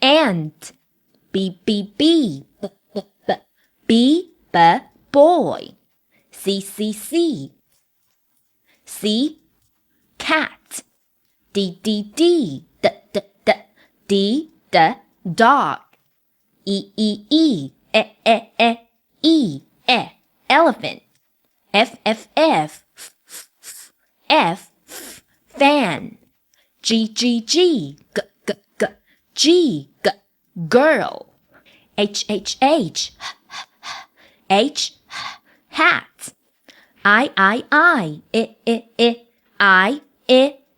ant. B, boy. C, cat. D, dog. E, elephant. F, fan. G, girl. H, hat. I,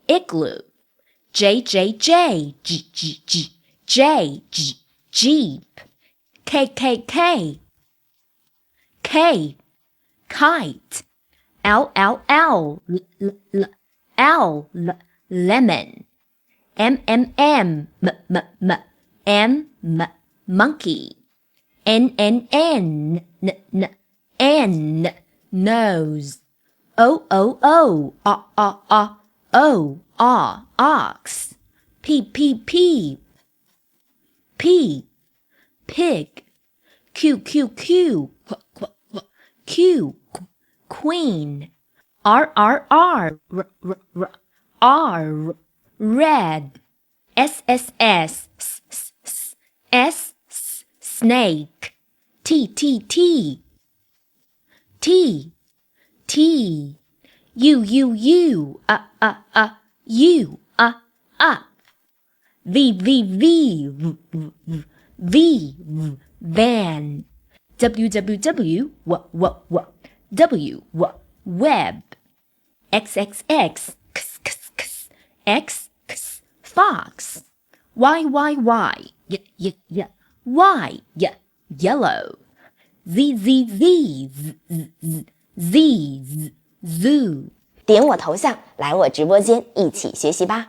igloo. J, jeep. K, kite. L, lemon. M, monkey. N, nose. O, ox. P, pig. Q, queen. R, red. S, snake. T, U, up. V, van. W, web. X, fox. Y, yellow. Z, zoo. 点我头像来我直播间一起学习吧。